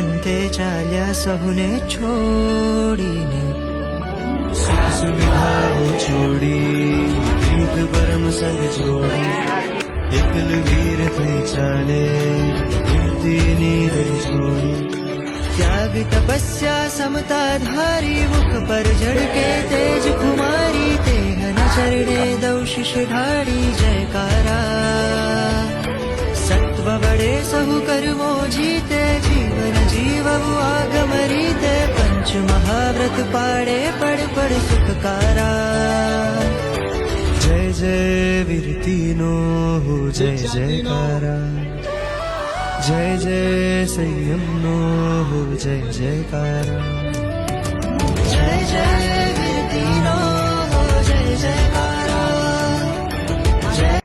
पंथे चाल्या सहुने छोड़ीने सुविधा छोड़ी युग परम संग छोड़ी एकल वीर थे चाले नीर छोड़ी त्याग तपस्या समता धारी मुख पर झड़के तेज कुमारी तेहन चरणे दौशिष ढाड़ी जयकारा सत्व बड़े सहु कर्मो जीते जीवन जीवु आगम रीते पंच महाव्रत पाड़े पड़ पड़ सुखकारा जय जय वीर तीनो हो जय जयकारा जय जय संयम नो हो जय जयकारा जय जय वीर तीनो हो जय जयकारा।